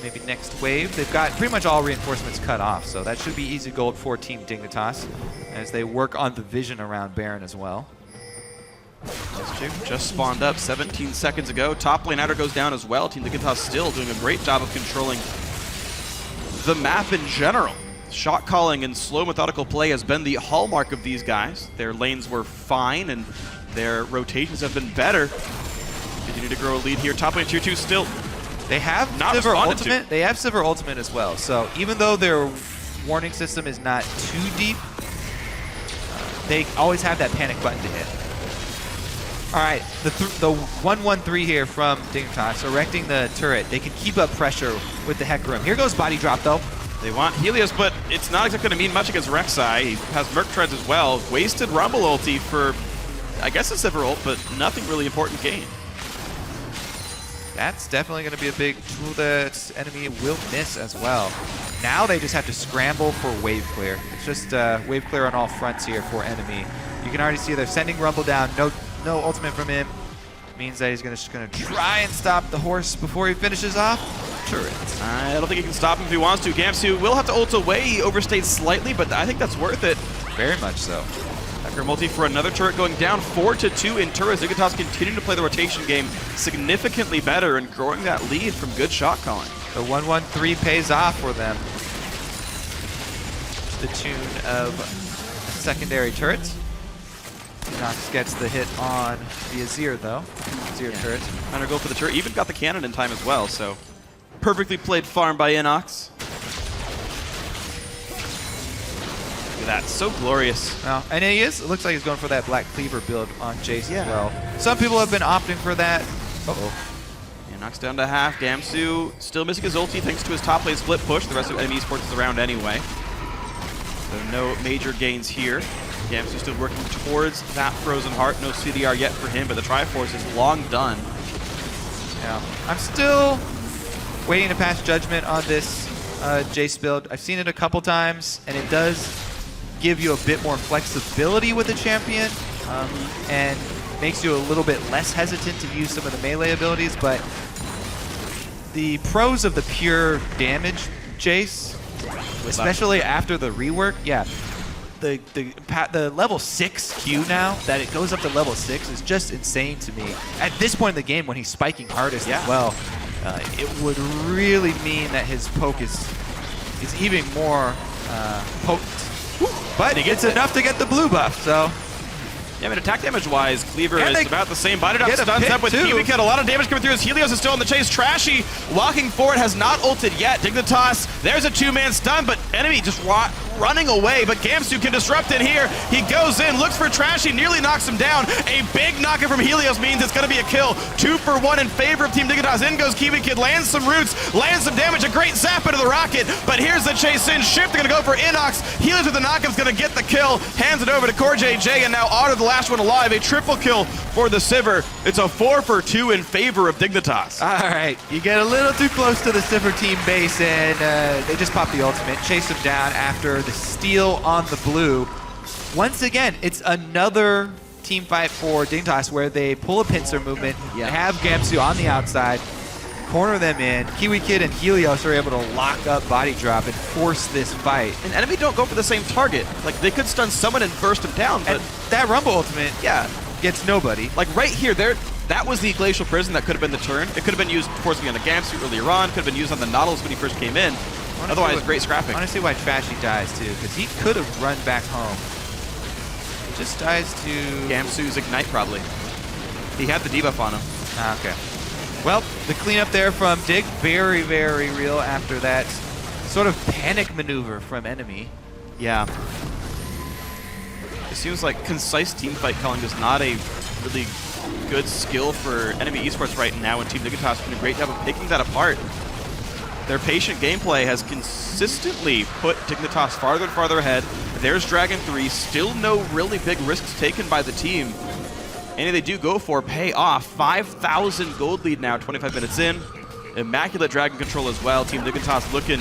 Maybe next wave. They've got pretty much all reinforcements cut off, so that should be easy gold for Team Dignitas as they work on the vision around Baron as well. Just spawned up 17 seconds ago. Top lane outer goes down as well. Team Dignitas still doing a great job of controlling the map in general. Shot calling and slow methodical play has been the hallmark of these guys. Their lanes were fine and their rotations have been better. Continue to grow a lead here. Top lane tier 2 still. They have not Sivir responded Ultimate. They have Sivir Ultimate as well. So even though their warning system is not too deep, they always have that panic button to hit. All right, the 1-1-3 here from Dignitas, erecting the turret. They can keep up pressure with the Hecarim. Here goes body drop though. They want Helios, but it's not exactly going to mean much against Rek'Sai. He has Merc Treads as well. Wasted Rumble ulti for, I guess, a Sivir ult, but nothing really important gain. That's definitely going to be a big tool that Enemy will miss as well. Now they just have to scramble for wave clear. It's just wave clear on all fronts here for Enemy. You can already see they're sending Rumble down. No ultimate from him. Means that he's just going to try and stop the horse before he finishes off turret. I don't think he can stop him if he wants to. Gamsu will have to ult away. He overstayed slightly, but I think that's worth it. Very much so. FLICKR multi for another turret going down 4-2 in turrets. Dignitas continuing to play the rotation game significantly better and growing that lead from good shot calling. The 1-1-3 pays off for them. To the tune of secondary turrets. Nox gets the hit on the Azir though. Azir turret. Trying to go for the turret. Even got the cannon in time as well, so perfectly played farm by Inox. Look at that, so glorious. Well, and it looks like he's going for that Black Cleaver build on Jace as well. Some people have been opting for that. Inox down to half. Gamsu still missing his ulti thanks to his top lane split push. The rest of NME Esports is around anyway. So no major gains here. Gamsu still working towards that Frozen Heart. No CDR yet for him, but the Triforce is long done. Yeah, I'm still waiting to pass judgment on this Jace build. I've seen it a couple times, and it does give you a bit more flexibility with the champion, and makes you a little bit less hesitant to use some of the melee abilities, but the pros of the pure damage Jace, especially after the rework, the level 6 Q now, that it goes up to level 6 is just insane to me. At this point in the game when he's spiking hardest as well, it would really mean that his poke is even more potent. But it's enough to get the blue buff, so. Yeah, I mean, attack damage-wise, Cleaver is about the same. Body drop stuns up with Kiwi Kid. A lot of damage coming through as Helios is still in the chase. Trashy walking forward, has not ulted yet. Dignitas, there's a two-man stun, but Enemy just running away. But Gamsu can disrupt it here. He goes in, looks for Trashy, nearly knocks him down. A big knocker from Helios means it's going to be a kill. 2 for 1 in favor of Team Dignitas. In goes Kiwi Kid, lands some roots, lands some damage. A great zap into the rocket, but here's the chase in. Shift, they're going to go for Inox. Helios with the knockup's going to get the kill. Hands it over to Core JJ, and now Otter the last one alive. A triple kill for the Sivir. It's a 4 for 2 in favor of Dignitas. All right, you get a little too close to the Sivir team base, and they just pop the ultimate, chase him down after the steal on the blue. Once again, it's another team fight for Dignitas where they pull a pincer movement, have Gamsu on the outside, corner them in. Kiwi Kid and Helios are able to lock up body drop and force this fight. And Enemy don't go for the same target. Like, they could stun someone and burst him down, but and that Rumble ultimate, gets nobody. Like right here, that was the Glacial Prison that could have been the turn. It could have been used towards me on the Gamsu earlier on, could have been used on the Nautilus when he first came in. Otherwise, great scrapping. I want to see why Trashy dies too, because he could have run back home. He just dies to Gamsu's Ignite, probably. He had the debuff on him. Ah, okay. Well, the cleanup there from Dig, very, very real after that sort of panic maneuver from NME. Yeah. It seems like concise teamfight calling is not a really good skill for NME Esports right now, and Team Dignitas has doing a great job of picking that apart. Their patient gameplay has consistently put Dignitas farther and farther ahead. There's Dragon 3, still no really big risks taken by the team. Any they do go for pay off. 5,000 gold lead now, 25 minutes in. Immaculate Dragon control as well. Team Dignitas looking,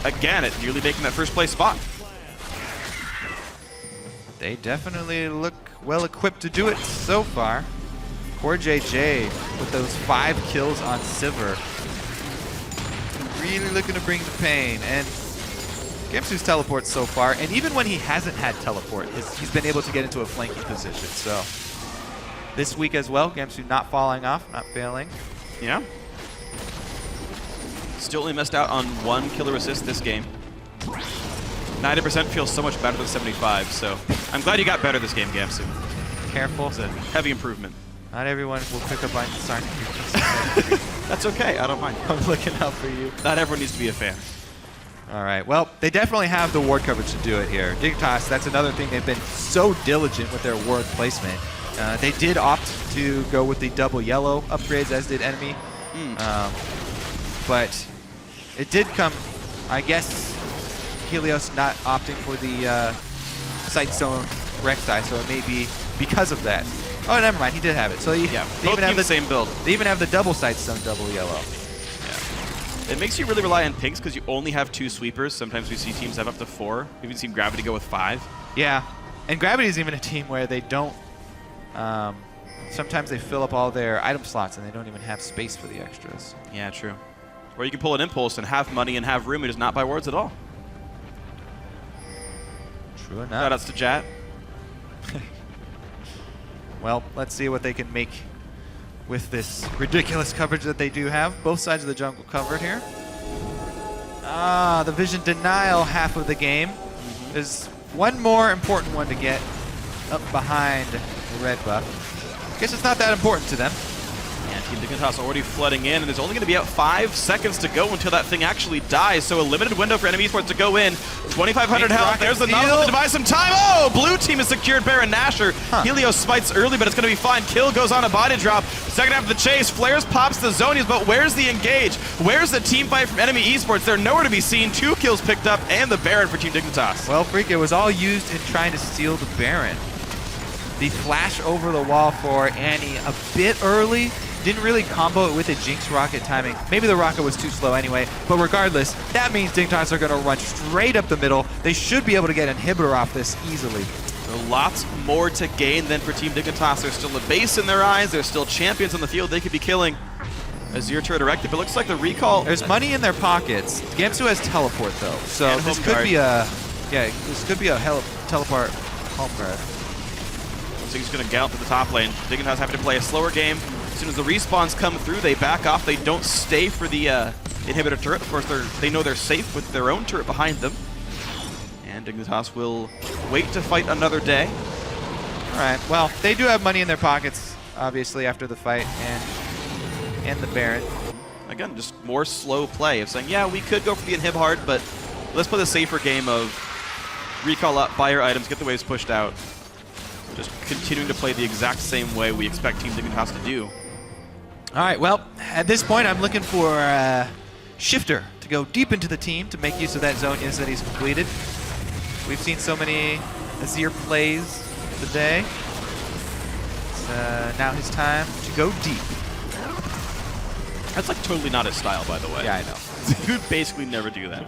again, at nearly making that first place spot. They definitely look well equipped to do it so far. Poor JJ with those 5 kills on Sivir. Really looking to bring the pain. And Gamsu's teleport so far, and even when he hasn't had teleport, he's been able to get into a flanking position. So this week as well, Gamsu not falling off, not failing. Yeah. Still only missed out on 1 killer assist this game. 90% feels so much better than 75, so I'm glad you got better this game, Gamsu. Careful. It's a heavy improvement. Not everyone will pick up on Sarn. That's okay, I don't mind. I'm looking out for you. Not everyone needs to be a fan. All right, well, they definitely have the ward coverage to do it here. Dignitas, that's another thing. They've been so diligent with their ward placement. They did opt to go with the double yellow upgrades, as did NME. But it did come, I guess, Helios not opting for the Sight Zone Rek'Sai, so it may be because of that. Oh, never mind, he did have it. So they both even have the same build. They even have the double Sight Zone double yellow. Yeah. It makes you really rely on pinks because you only have 2 sweepers. Sometimes we see teams have up to 4. We've even seen Gravity go with 5. Yeah, and Gravity is even a team where they don't. Sometimes they fill up all their item slots and they don't even have space for the extras. Yeah, true. Or you can pull an impulse and have money and have room and just not buy wards at all. True enough. Shoutouts to Jat. Well, let's see what they can make with this ridiculous coverage that they do have. Both sides of the jungle covered here. The vision denial half of the game. There's one more important one to get up behind the red buff. Guess it's not that important to them. And Team Dignitas already flooding in, and there's only going to be about 5 seconds to go until that thing actually dies. So a limited window for NME Esports to go in. 2,500 health. There's the Nautilus to buy some time. Oh, blue team has secured Baron Nashor. Helios spites early, but it's going to be fine. Kill goes on a body drop. Second half of the chase. Flares pops the Zonias, but where's the engage? Where's the team fight from NME Esports? They're nowhere to be seen. 2 kills picked up, and the Baron for Team Dignitas. Well, Freak, it was all used in trying to steal the Baron. The flash over the wall for Annie a bit early. Didn't really combo it with a Jinx rocket timing. Maybe the rocket was too slow anyway, but regardless, that means Dignitas are going to run straight up the middle. They should be able to get an inhibitor off this easily. So lots more to gain than for Team Dignitas. There's still a base in their eyes. There's still champions on the field they could be killing. Azir turret erected, but looks like the recall. There's money in their pockets. Gamsu has teleport though, so this could be a teleport home guard. So he's going to gallop to the top lane. Dignitas having to play a slower game. As soon as the respawns come through, they back off. They don't stay for the inhibitor turret. Of course, they know they're safe with their own turret behind them. And Dignitas will wait to fight another day. All right, well, they do have money in their pockets, obviously, after the fight and the Baron. Again, just more slow play of saying, yeah, we could go for the inhib hard, but let's play the safer game of recall up, buy your items, get the waves pushed out. Just continuing to play the exact same way we expect Team Dignitas to do. All right, well, at this point, I'm looking for Shifter to go deep into the team to make use of that Zonias that he's completed. We've seen so many Azir plays today. It's now his time to go deep. That's like totally not his style, by the way. Yeah, I know. He would basically never do that.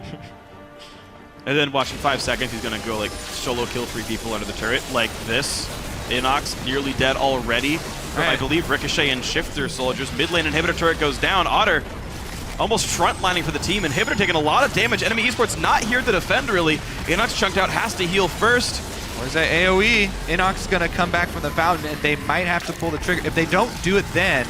And then watching 5 seconds, he's going to go like solo kill 3 people under the turret like this. Inox nearly dead already. I believe Ricochet and Shifter soldiers. Mid lane inhibitor turret goes down. Otter almost frontlining for the team. Inhibitor taking a lot of damage. NME Esports not here to defend really. Inox chunked out, has to heal first. Where's that AoE? Inox is going to come back from the fountain and they might have to pull the trigger. If they don't do it then,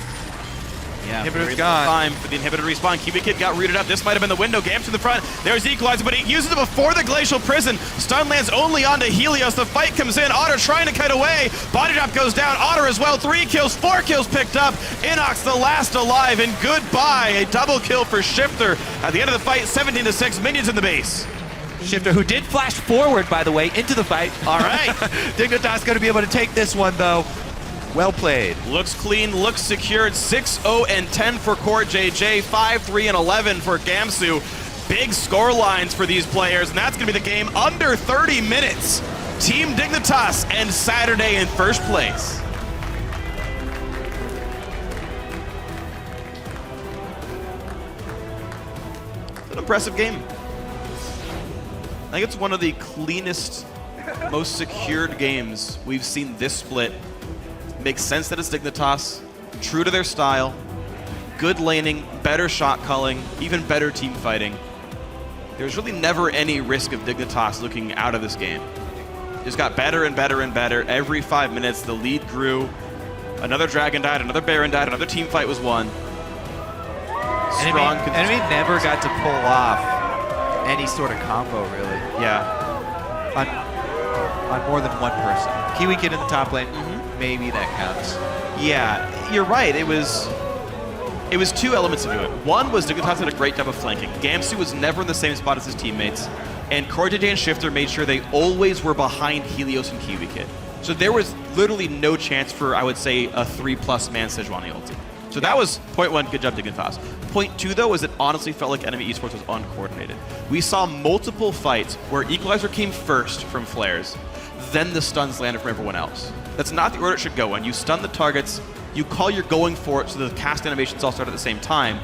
Yeah, Inhibitor's very little gone. time for the inhibitor to respawn. Kid got rooted up. This might have been the window. Gams to the front. There's Equalizer, but he uses it before the Glacial Prison. Stun lands only onto Helios. The fight comes in. Otter trying to kite away. Body drop goes down. Otter as well. 3 kills, 4 kills picked up. Inox the last alive, and goodbye. A double kill for Shifter. At the end of the fight, 17-6. Minions in the base. Shifter, who did flash forward, by the way, into the fight. All right. Dignitas going to be able to take this one, though. Well played. Looks clean, looks secured. 6-0-10 for Core JJ, 5-3-11 for Gamsu. Big score lines for these players, and that's going to be the game under 30 minutes. Team Dignitas and Saturday in first place. It's an impressive game. I think it's one of the cleanest, most secured games we've seen this split. Makes sense that it's Dignitas, true to their style, good laning, better shot calling, even better team fighting. There's really never any risk of Dignitas looking out of this game. Just got better and better and better. Every 5 minutes, the lead grew. Another Dragon died, another Baron died, another team fight was won. Strong. Enemy never got to pull off any sort of combo, really. Yeah. On more than one person. Kiwi Kid in the top lane, maybe that counts. Yeah, you're right. It was 2 elements to it. One was Dignitas did a great job of flanking. Gamsu was never in the same spot as his teammates, and Core JJ and Shifter made sure they always were behind Helios and Kiwi Kid. So there was literally no chance for, I would say, a 3+ man Sejuani ulti. So that was point 1, good job Dignitas. Point 2, though, is it honestly felt like NME Esports was uncoordinated. We saw multiple fights where Equalizer came first from flares, then the stuns landed from everyone else. That's not the order it should go in. You stun the targets, you call your going for it so the cast animations all start at the same time,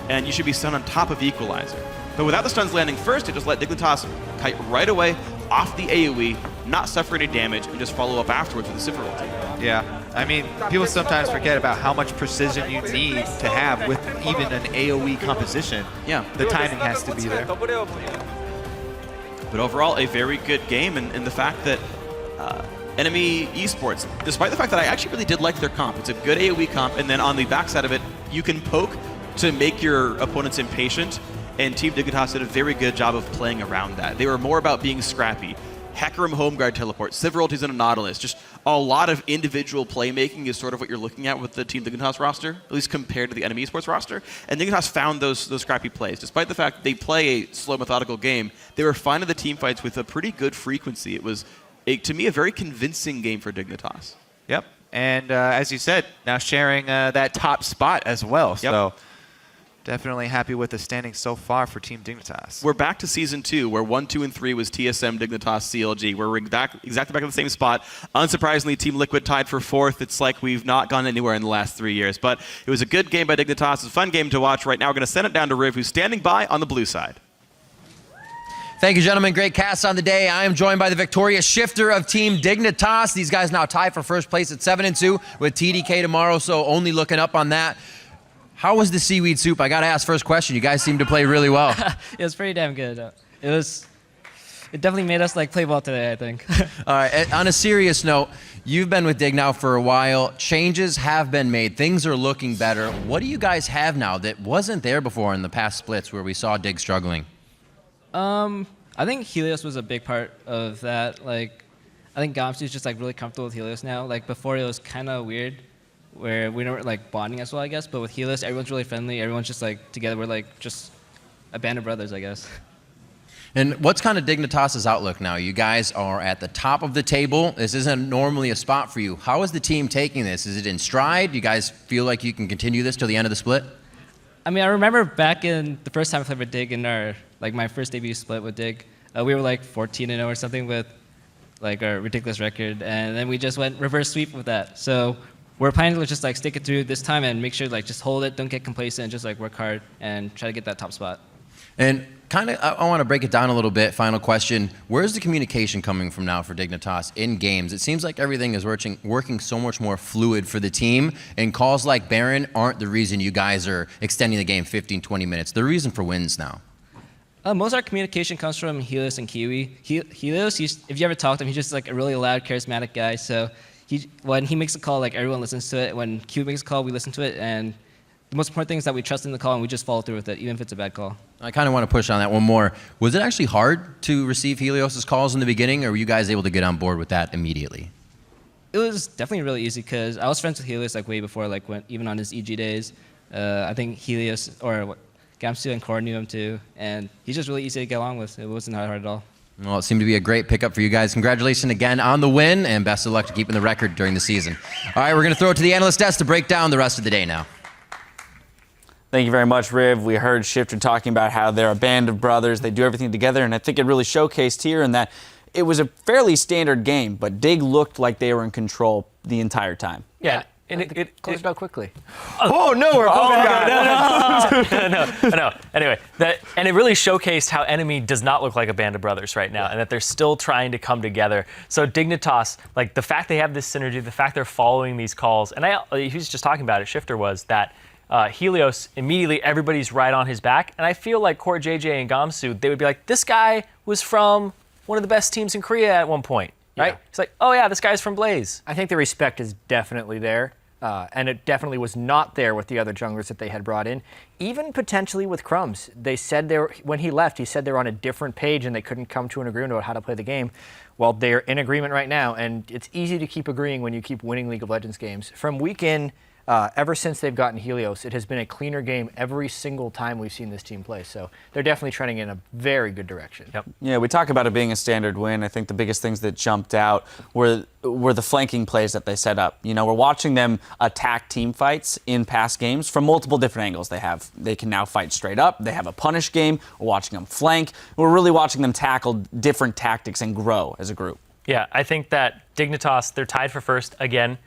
and you should be stunned on top of Equalizer. But without the stuns landing first, it just let Dignitas kite right away off the AoE, not suffer any damage, and just follow up afterwards with the Sivir ulti. Yeah, I mean, people sometimes forget about how much precision you need to have with even an AoE composition. Yeah. The timing has to be there. But overall, a very good game, and the fact that NME Esports, despite the fact that I actually really did like their comp, it's a good AoE comp, and then on the backside of it, you can poke to make your opponents impatient, and Team Dignitas did a very good job of playing around that. They were more about being scrappy. Hecarim home guard teleport, Sivir ultis in a Nautilus, just a lot of individual playmaking is sort of what you're looking at with the Team Dignitas roster, at least compared to the NME Esports roster. And Dignitas found those scrappy plays. Despite the fact they play a slow, methodical game, they were finding the team fights with a pretty good frequency. It was, to me, a very convincing game for Dignitas. Yep, and as you said, now sharing that top spot as well. Yep. So definitely happy with the standings so far for Team Dignitas. We're back to Season 2, where 1, 2, and 3 was TSM, Dignitas, CLG. We're exactly back in the same spot. Unsurprisingly, Team Liquid tied for 4th. It's like we've not gone anywhere in the last 3 years. But it was a good game by Dignitas. It's a fun game to watch. Right now, we're going to send it down to Riv, who's standing by on the blue side. Thank you, gentlemen. Great cast on the day. I am joined by the victorious Shifter of Team Dignitas. These guys now tied for first place at 7-2 with TDK tomorrow, so only looking up on that. How was the seaweed soup? I got to ask first question. You guys seem to play really well. It was pretty damn good. It definitely made us play ball today, I think. All right, on a serious note, you've been with Dig now for a while. Changes have been made. Things are looking better. What do you guys have now that wasn't there before in the past splits where we saw Dig struggling? I think Helios was a big part of that. I think Gamsu is just really comfortable with Helios now. Before it was kind of weird, where we weren't bonding as well, I guess. But with Helios, everyone's really friendly. Everyone's just together. We're just a band of brothers, I guess. And what's kind of Dignitas' outlook now? You guys are at the top of the table. This isn't normally a spot for you. How is the team taking this? Is it in stride? Do you guys feel like you can continue this till the end of the split? I mean, I remember back in the first time I played with Dig in our my first debut split with Dig, we were 14-0 or something with our ridiculous record, and then we just went reverse sweep with that. So we're planning to just stick it through this time and make sure just hold it, don't get complacent, just work hard and try to get that top spot. And kind of, I want to break it down a little bit. Final question: where's the communication coming from now for Dignitas in games? It seems like everything is working so much more fluid for the team, and calls like Baron aren't the reason you guys are extending the game 15, 20 minutes. The reason for wins now. Most of our communication comes from Helios and Kiwi. Helios, if you ever talk to him, he's just a really loud, charismatic guy. So when he makes a call, everyone listens to it. When Kiwi makes a call, we listen to it. And the most important thing is that we trust in the call and we just follow through with it, even if it's a bad call. I kind of want to push on that one more. Was it actually hard to receive Helios's calls in the beginning, or were you guys able to get on board with that immediately? It was definitely really easy because I was friends with Helios like way before, like when even on his EG days. I think Helios or Gamsu and Core knew him too, and he's just really easy to get along with. It wasn't hard at all. Well, it seemed to be a great pickup for you guys. Congratulations again on the win, and best of luck to keeping the record during the season. All right, we're going to throw it to the analyst desk to break down the rest of the day now. Thank you very much, Riv. We heard Shifter talking about how they're a band of brothers. They do everything together, and I think it really showcased here in that it was a fairly standard game, but Dig looked like they were in control the entire time. Yeah. And it closed out quickly. Oh, no, we're No. Anyway, and it really showcased how NME does not look like a band of brothers right now, and that they're still trying to come together. So Dignitas, like the fact they have this synergy, the fact they're following these calls, and he was just talking about it, Shifter, was that Helios, immediately everybody's right on his back, and I feel like Core JJ and Gamsu, they would be like, this guy was from one of the best teams in Korea at one point, right? Yeah. It's like, oh yeah, this guy's from Blaze. I think the respect is definitely there. And it definitely was not there with the other junglers that they had brought in. Even potentially with Crumbs. They said when he left, he said they were on a different page and they couldn't come to an agreement about how to play the game. Well, they're in agreement right now, and it's easy to keep agreeing when you keep winning League of Legends games. From week in, ever since they've gotten Helios, it has been a cleaner game every single time we've seen this team play. So they're definitely trending in a very good direction. Yep. Yeah, we talk about it being a standard win. I think the biggest things that jumped out were the flanking plays that they set up. You know, we're watching them attack team fights in past games from multiple different angles. They can now fight straight up. They have a punish game. We're watching them flank. We're really watching them tackle different tactics and grow as a group. Yeah, I think that Dignitas, they're tied for first again,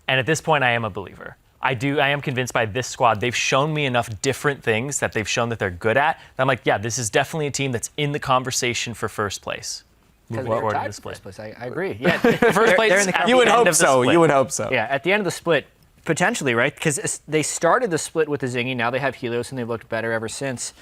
and at this point I am a believer. I am convinced by this squad. They've shown me enough different things that they've shown that they're good at. And I'm like, yeah, this is definitely a team that's in the conversation for first place. Because they're tied for first place. I agree. Yeah, first place. They're in the you would hope so. You would hope so. Yeah, at the end of the split, potentially, right? Because they started the split with the Zingy. Now they have Helios, and they've looked better ever since.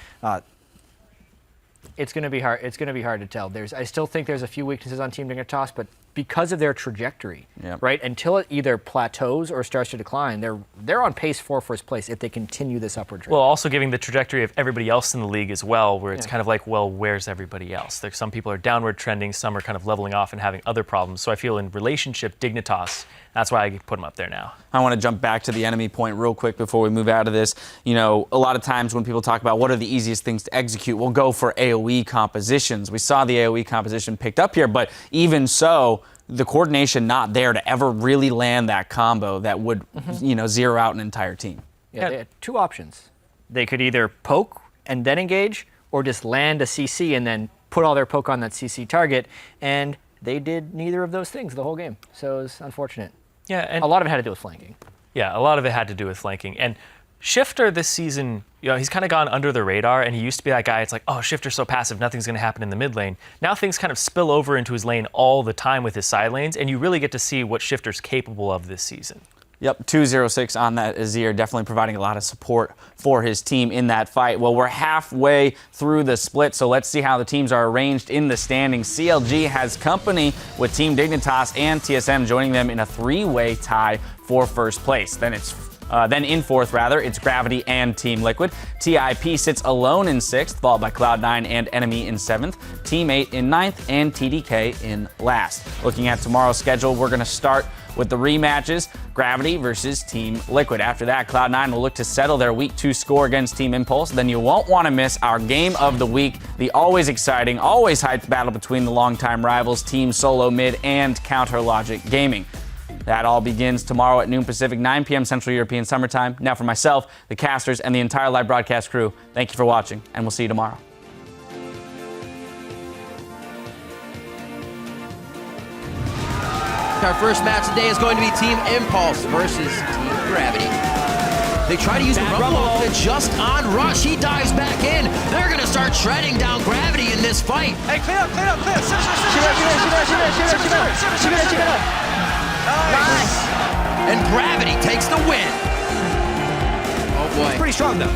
It's going to be hard. It's going to be hard to tell. I still think there's a few weaknesses on Team Dignitas, but because of their trajectory, right? Until it either plateaus or starts to decline, they're on pace for first place if they continue this upward trend. Well, also giving the trajectory of everybody else in the league as well, where it's kind of like, well, where's everybody else? There's some people are downward trending, some are kind of leveling off and having other problems. So I feel in relationship, Dignitas, that's why I put them up there now. I want to jump back to the enemy point real quick before we move out of this. You know, a lot of times when people talk about what are the easiest things to execute, we'll go for AoE compositions. We saw the AoE composition picked up here, but even so, the coordination not there to ever really land that combo that would, zero out an entire team. Yeah, they had two options. They could either poke and then engage, or just land a CC and then put all their poke on that CC target, and they did neither of those things the whole game. So it was unfortunate. Yeah, and a lot of it had to do with flanking. Yeah, a lot of it had to do with flanking. And Shifter this season, he's kind of gone under the radar, and he used to be that guy, it's like, oh, Shifter's so passive, nothing's going to happen in the mid lane. Now things kind of spill over into his lane all the time with his side lanes, and you really get to see what Shifter's capable of this season. Yep, 2-0-6 on that Azir, definitely providing a lot of support for his team in that fight. Well, we're halfway through the split, so let's see how the teams are arranged in the standings. CLG has company with Team Dignitas and TSM joining them in a three-way tie for first place. Then in fourth, it's Gravity and Team Liquid. TIP sits alone in sixth, followed by Cloud9 and NME in seventh, Team 8 in ninth, and TDK in last. Looking at tomorrow's schedule, we're going to start with the rematches, Gravity versus Team Liquid. After that, Cloud9 will look to settle their Week 2 score against Team Impulse. Then you won't want to miss our Game of the Week, the always exciting, always hyped battle between the longtime rivals, Team Solo Mid and Counter Logic Gaming. That all begins tomorrow at noon Pacific, 9 p.m. Central European Summer Time. Now for myself, the casters, and the entire live broadcast crew, thank you for watching, and we'll see you tomorrow. Our first match today is going to be Team Impulse versus Team Gravity. They try to use the rumble just on Rush. He dives back in. They're going to start shredding down Gravity in this fight. Hey, clean up. Nice. And Gravity takes the win. Oh boy. He's pretty strong though.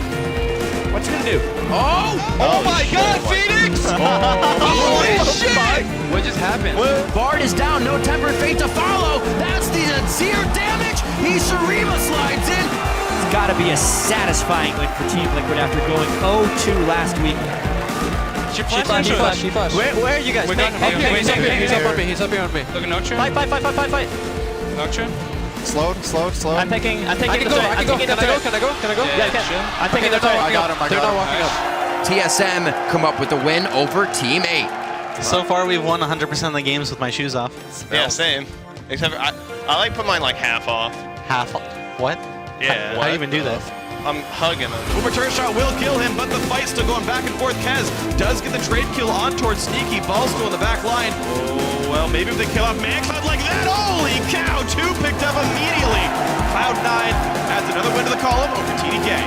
What's he gonna do? Oh my God, Phoenix! Holy shit! What just happened? Bard is down, no Tempered Fate to follow. That's the Azir damage. He Shurima slides in. got to be a satisfying win for Team Liquid after going 0-2 last week. She flash. Where are you guys? He's up on me. He's up here on me. Look at Nocturne. Fight. Nocturne. Slowed. I'm taking the turret. Can I go? Yeah, you can. I'm taking the turret. I got him. They're not walking up. TSM come up with the win over Team 8. So far, we've won 100% of the games with my shoes off. Yeah, same. Except for I like put mine like half off. Half. What? Yeah. How do you even do that? I'm hugging him. Uber turret shot will kill him, but the fight's still going back and forth. Kez does get the trade kill on towards Sneaky. Ball still in the back line. Oh, well, maybe if they kill off Mancloud like that. Holy cow, 2 picked up immediately. Cloud9 adds another win to the column over TDK.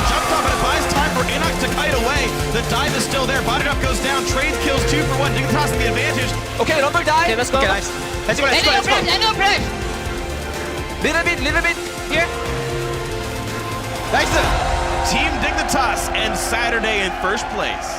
Jumped up and it buys time for Inox to kite away. The dive is still there. Bodied up goes down. Trade kills 2 for 1. Dignitas the advantage. Okay, number die. Okay, let's go. Okay, nice. Let's go. Little bit. Here. Nice. Team Dignitas and Saturday in first place.